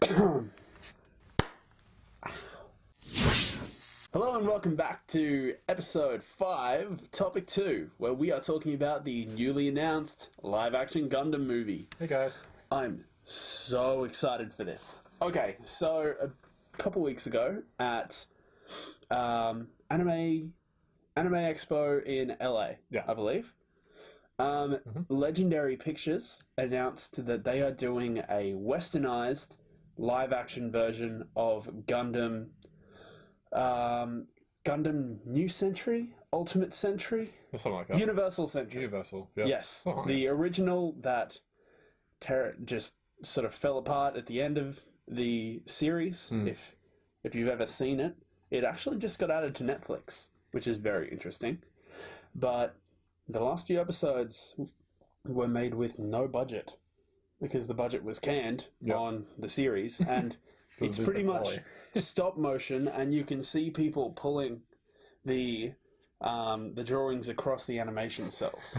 Hello and welcome back to episode 5, topic 2, where we are talking about the newly announced live-action Gundam movie. Hey guys. I'm so excited for this. Okay, so a couple weeks ago at Anime Expo in LA, I believe, Legendary Pictures announced that they are doing a westernized live-action version of Gundam New Century? Ultimate Century? Something like that. Universal Century. Universal, yeah. Yes. Oh, the original that just sort of fell apart at the end of the series, if you've ever seen it. It actually just got added to Netflix, which is very interesting. But the last few episodes were made with no budget, because the budget was canned on the series, and it's pretty much stop motion, and you can see people pulling the drawings across the animation cells.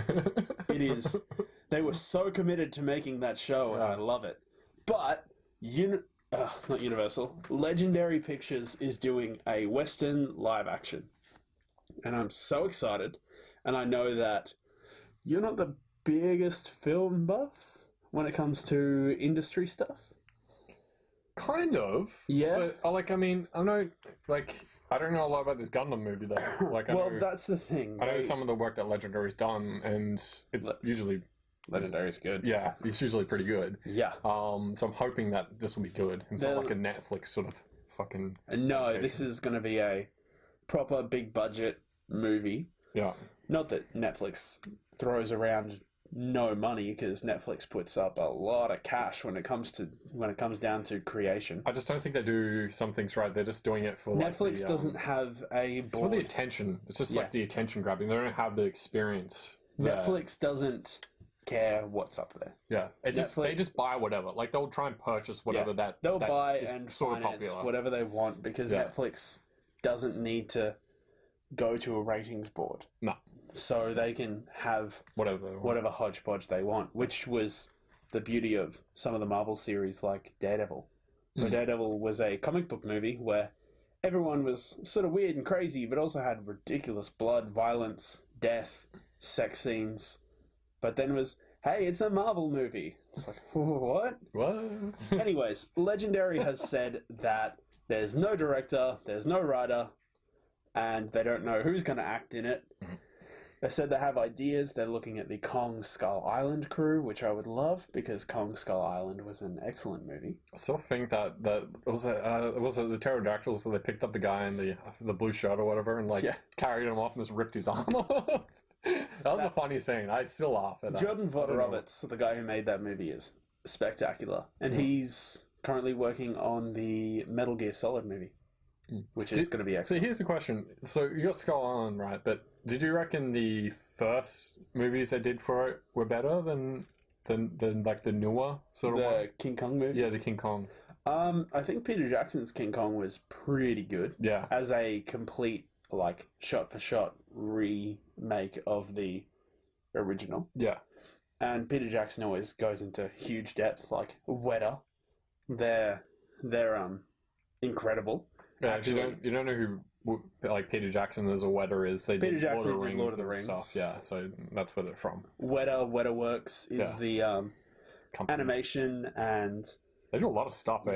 It is. They were so committed to making that show, and I love it. But not Universal. Legendary Pictures is doing a Western live action, and I'm so excited. And I know that you're not the biggest film buff when it comes to industry stuff. Kind of. Yeah. But, I mean, I know, I don't know a lot about this Gundam movie, though. That's the thing. I know some of the work that Legendary's done, and it's usually... Legendary's good. Yeah, it's usually pretty good. Yeah. So I'm hoping that this will be good. It's not like a Netflix sort of fucking... No, this is going to be a proper big-budget movie. Yeah. Not that Netflix throws around no money, because Netflix puts up a lot of cash when it comes down to creation. I just don't think they do some things right. They're just doing it for Netflix doesn't have a board. It's for the attention. It's just like the attention grabbing. They don't have the experience. Netflix doesn't care what's up there. Yeah, they just buy whatever. Like, they'll try and purchase whatever they'll buy is and sort of finance popular. whatever they want, because Netflix doesn't need to go to a ratings board. No. So they can have whatever hodgepodge they want, which was the beauty of some of the Marvel series like Daredevil. Where Daredevil was a comic book movie where everyone was sort of weird and crazy, but also had ridiculous blood, violence, death, sex scenes. But then was, hey, it's a Marvel movie. It's like, what? What? Anyways, Legendary has said that there's no director, there's no writer, and they don't know who's going to act in it. They said they have ideas. They're looking at the Kong Skull Island crew, which I would love, because Kong Skull Island was an excellent movie. I still think that it was the pterodactyls, so they picked up the guy in the blue shirt or whatever, and carried him off and just ripped his arm off. That was a funny scene. I still laugh at that. Jordan Vogt-Roberts, the guy who made that movie, is spectacular, and he's currently working on the Metal Gear Solid movie, which is going to be excellent. So here's the question. So you got Skull Island, right? But did you reckon the first movies they did for it were better than like the newer sort of the King Kong movie? Yeah, the King Kong. I think Peter Jackson's King Kong was pretty good. Yeah. As a complete, shot-for-shot remake of the original. Yeah. And Peter Jackson always goes into huge depth, like Weta. They're incredible. Yeah, actually, you don't know who Peter Jackson as a Weta is. Peter Jackson did Lord of the Rings stuff. Yeah, so that's where they're from. Weta Works is the animation, and they do a lot of stuff.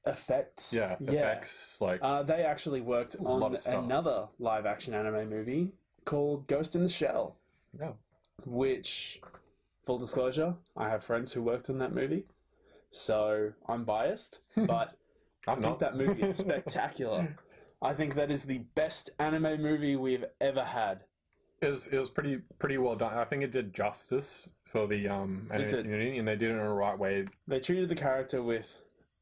Effects. Yeah, effects. They actually worked on another live-action anime movie called Ghost in the Shell. Yeah. Which, full disclosure, I have friends who worked on that movie, so I'm biased, but I think that movie is spectacular. I think that is the best anime movie we've ever had. It was pretty well done. I think it did justice for the anime community, and they did it in the right way. They treated the character with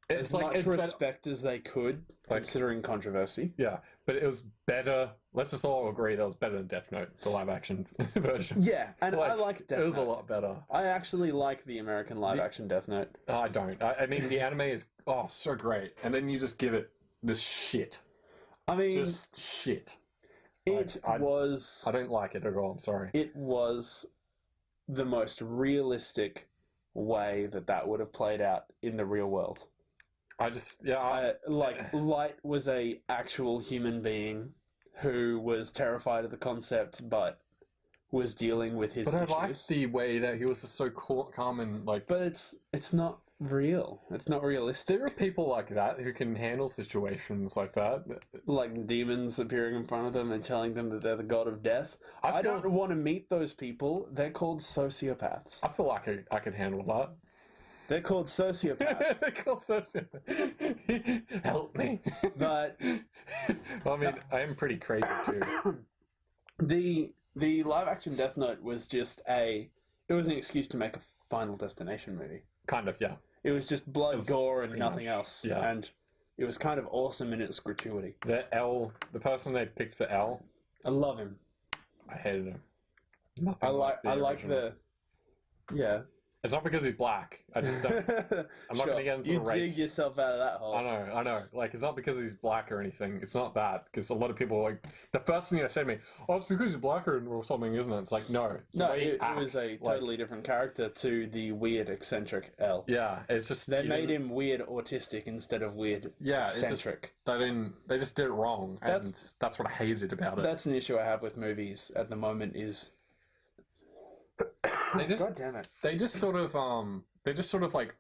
as much respect as they could, considering controversy. Yeah, but it was better. Let's just all agree that was better than Death Note, the live-action version. Yeah, and I like Death Note. It was a lot better. I actually like the American live-action Death Note. I don't. I mean, the anime is so great, and then you just give it this shit. I mean, just shit. I don't like it at all. I'm sorry. It was the most realistic way that would have played out in the real world. I just, yeah. Light was a actual human being who was terrified of the concept, but was dealing with his issues. I liked the way that he was just so calm and like. But it's not real. It's not realistic. There are people like that who can handle situations like that, like demons appearing in front of them and telling them that they're the god of death. I don't want to meet those people. They're called sociopaths. I feel like I could handle that. They're called sociopaths. They're called sociopaths. Help me. But well, I mean, I am pretty crazy too. The live action Death Note was just it was an excuse to make a Final Destination movie. Kind of, yeah. It was just blood, gore, and nothing else. Yeah. And it was kind of awesome in its gratuity. The person they picked for L, I love him. I hated him. Nothing I like yeah. It's not because he's black. I just don't. I'm not going to get into the race. You dig yourself out of that hole. I know. Like, it's not because he's black or anything. It's not that. Because a lot of people, like, the first thing they say to me, oh, it's because he's black or something, isn't it? It's like, no. It was a totally different character to the weird, eccentric L. Yeah, it's just... They made him weird autistic instead of weird eccentric. They just did it wrong. And that's what I hated about it. That's an issue I have with movies at the moment is... God damn it. They just sort of like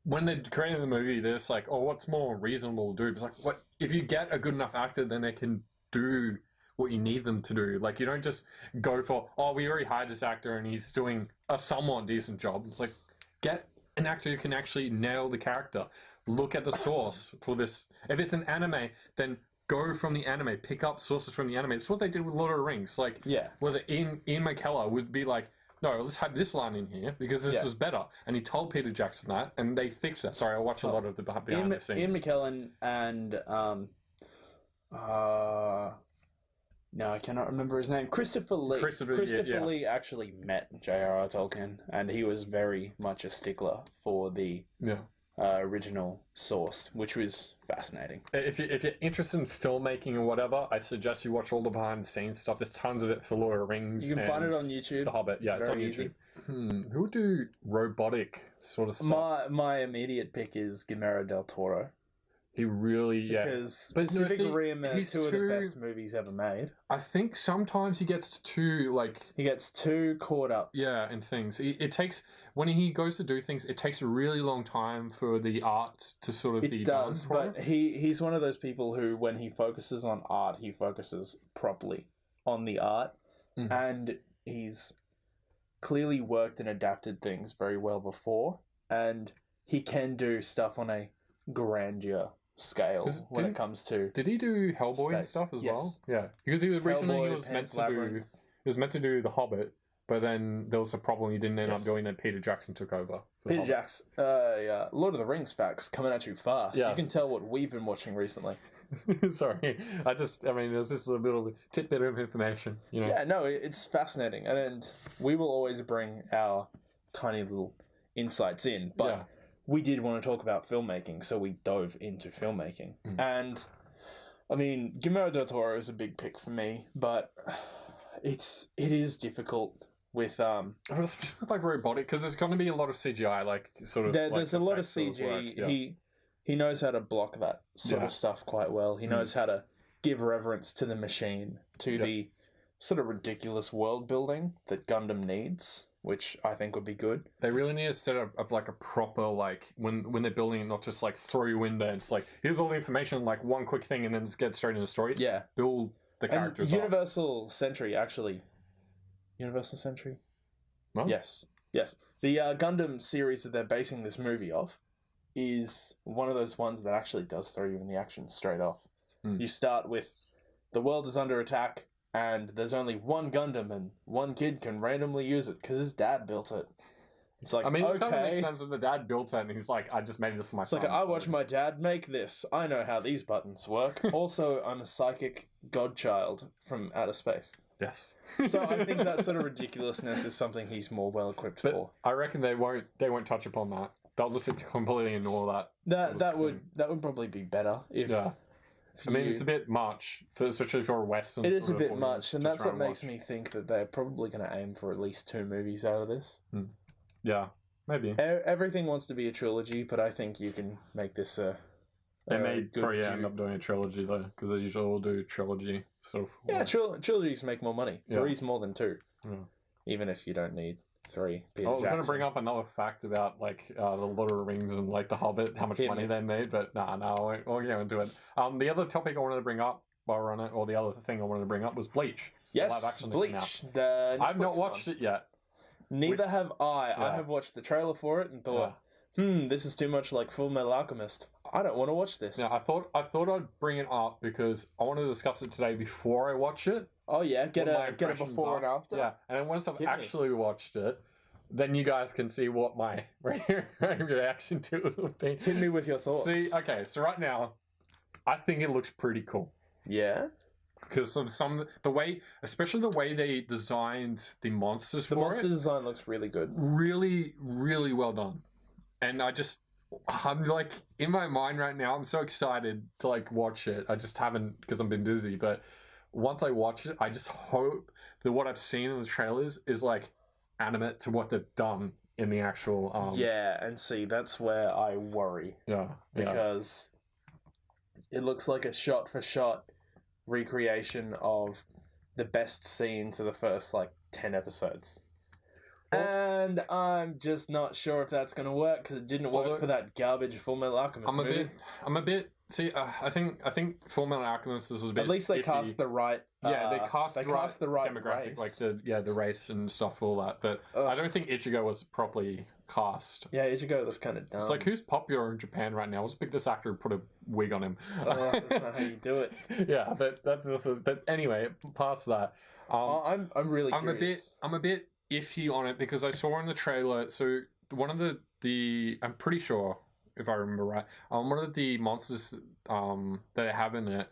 when they're creating the movie, they're just like, oh, what's more reasonable to do? It's like, what if you get a good enough actor, then they can do what you need them to do. Like, you don't just go for, oh, we already hired this actor and he's doing a somewhat decent job. Like, get an actor who can actually nail the character. Look at the source for this. If it's an anime, then go from the anime, pick up sources from the anime. It's what they did with Lord of the Rings. Like, was it Ian McKellen would be like, no, let's have this line in here because this was better. And he told Peter Jackson that, and they fixed that. Sorry, I watch a lot of the behind the scenes. Ian McKellen and no, I cannot remember his name. Christopher Lee. Christopher Lee actually met J.R.R. Tolkien, and he was very much a stickler for the original source, which was fascinating. If you're interested in filmmaking or whatever, I suggest you watch all the behind the scenes stuff. There's tons of it for Lord of the Rings. You can find it on YouTube. The Hobbit, it's on YouTube. Who would do robotic sort of stuff? My immediate pick is Gamera Del Toro. He really, because Pacific Rim are two of the best movies ever made. I think sometimes he gets too caught up. Yeah, in things. It takes, when he goes to do things, it takes a really long time for the art to sort of be done. It does, but he's one of those people who, when he focuses on art, he focuses properly on the art, and he's clearly worked and adapted things very well before, and he can do stuff on a grandeur scale when it comes to. Did he do Hellboy and stuff as well? Yeah, because he was originally meant to do The Hobbit, but then there was a problem. He didn't end up doing that. Peter Jackson took over. Peter Jackson, Lord of the Rings facts coming at you fast. Yeah. You can tell what we've been watching recently. Sorry, there's just a little tidbit of information. You know. Yeah, no, it's fascinating, and we will always bring our tiny little insights in, but. Yeah. We did want to talk about filmmaking, so we dove into filmmaking. And, I mean, Guillermo del Toro is a big pick for me, but it is difficult with... like robotic, because there's going to be a lot of CGI, like, sort of... There's a lot of CG. Yeah. He knows how to block that sort of stuff quite well. He knows how to give reverence to the machine, to the sort of ridiculous world building that Gundam needs, which I think would be good. They really need to set up like a proper, like, when they're building it, not just like throw you in there. It's like, here's all the information, like one quick thing, and then just get straight into the story. Yeah. Build the characters up. Universal Century, actually. Universal Century? What? Yes. The Gundam series that they're basing this movie off is one of those ones that actually does throw you in the action straight off. You start with, the world is under attack, and there's only one Gundam, and one kid can randomly use it because his dad built it. It's like, it kind of makes sense if the dad built it, and he's like, I just made this for my son. It's like, I watched my dad make this. I know how these buttons work. Also, I'm a psychic godchild from outer space. Yes. So I think that sort of ridiculousness is something he's more well equipped for. I reckon they won't touch upon that. They'll just completely ignore that. That would probably be better if. Yeah. It's a bit much, especially for a Western. It is a bit much, and that's what makes me think that they're probably going to aim for at least 2 movies out of this. Yeah. maybe. Everything wants to be a trilogy, but I think you can make this a. They may good probably two- end up doing a trilogy though, because they usually all do trilogy sort of. Yeah, trilogies make more money. Yeah. 3's more than 2, Yeah. even if you don't need 3. Peter I was going to Jackson. bring up another fact about like the Lord of the Rings and like the Hobbit, how much Hit money me. they made, but no, we'll go into it. The other topic I wanted to bring up while we're on it, or the other thing I wanted to bring up was Bleach. Yes, live action that came Bleach. The I've not Netflix watched one. it yet. Neither which- have I. I yeah. have watched the trailer for it and thought, this is too much like Full Metal Alchemist. I don't want to watch this. Yeah, I thought I'd bring it up because I want to discuss it today before I watch it. Oh yeah, get what my a impressions before and are. after. Yeah, and then once I've Hit me. actually watched it, then you guys can see what my reaction to it would be. Hit me with your thoughts. See, okay, so right now, I think it looks pretty cool. Yeah. Because of the way, especially the way they designed the monsters The for monster it, design looks really good. really, really well done. And I'm like, in my mind right now, I'm so excited to like watch it. I just haven't, because I've been busy, but once I watch it, I just hope that what I've seen in the trailers is like animate to what they've done in the actual... Yeah, and see, that's where I worry. Yeah. Because it looks like a shot-for-shot recreation of the best scenes of the first, 10 episodes. And I'm just not sure if that's going to work, because it didn't work for that garbage Full Metal Alchemist movie. I'm a bit... See, I think Full Metal Alchemist was a bit At least they iffy. cast the right... Yeah, they cast the right demographic, race. like the race and stuff, all that. But I don't think Ichigo was properly cast. Yeah, Ichigo looks kind of dumb. It's like, who's popular in Japan right now? Let's pick this actor and put a wig on him. That's not how you do it. Yeah, but anyway, past that. I'm really curious. I'm a bit iffy on it because I saw in the trailer. So one of the I'm pretty sure, if I remember right, one of the monsters that they have in it,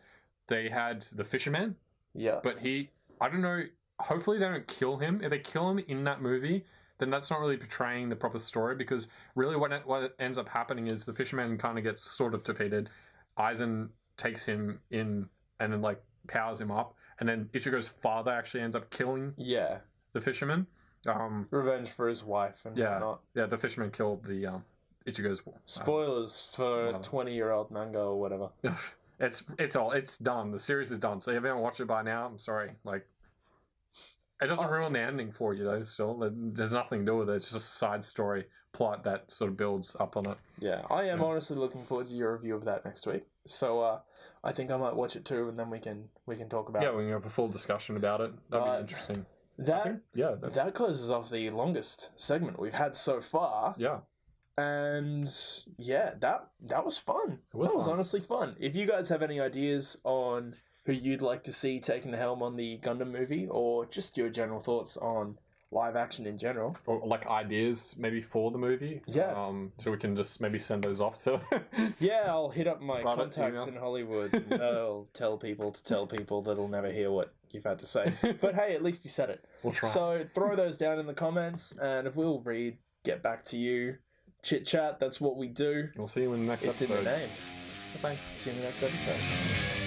they had the fisherman. Yeah. But I don't know, hopefully they don't kill him. If they kill him in that movie, then that's not really portraying the proper story, because really what ends up happening is the fisherman kind of gets sort of defeated. Aizen takes him in and then powers him up, and then Ichigo's father actually ends up killing the fisherman. Revenge for his wife and whatnot. Yeah, the fisherman killed the Ichigo's... Spoilers for 20-year-old manga or whatever. It's done. The series is done. So if you haven't watched it by now, I'm sorry. It doesn't ruin the ending for you though. Still, there's nothing to do with it. It's just a side story plot that sort of builds up on it. Yeah, I am honestly looking forward to your review of that next week. So I think I might watch it too, and then we can talk about. Yeah, we can have a full discussion about it. That'd be interesting. That closes off the longest segment we've had so far. Yeah. And yeah, that was fun. That was fun. honestly fun. If you guys have any ideas on who you'd like to see taking the helm on the Gundam movie, or just your general thoughts on live action in general, or ideas maybe for the movie, so we can just maybe send those off to. Yeah, I'll hit up my Run it, contacts email. in Hollywood, and they'll tell people that'll never hear what you've had to say. But hey, at least you said it. We'll try. So throw those down in the comments, and we'll get back to you. Chit chat, that's what we do. We'll see you in the next It's episode. in the name. Bye. See you in the next episode.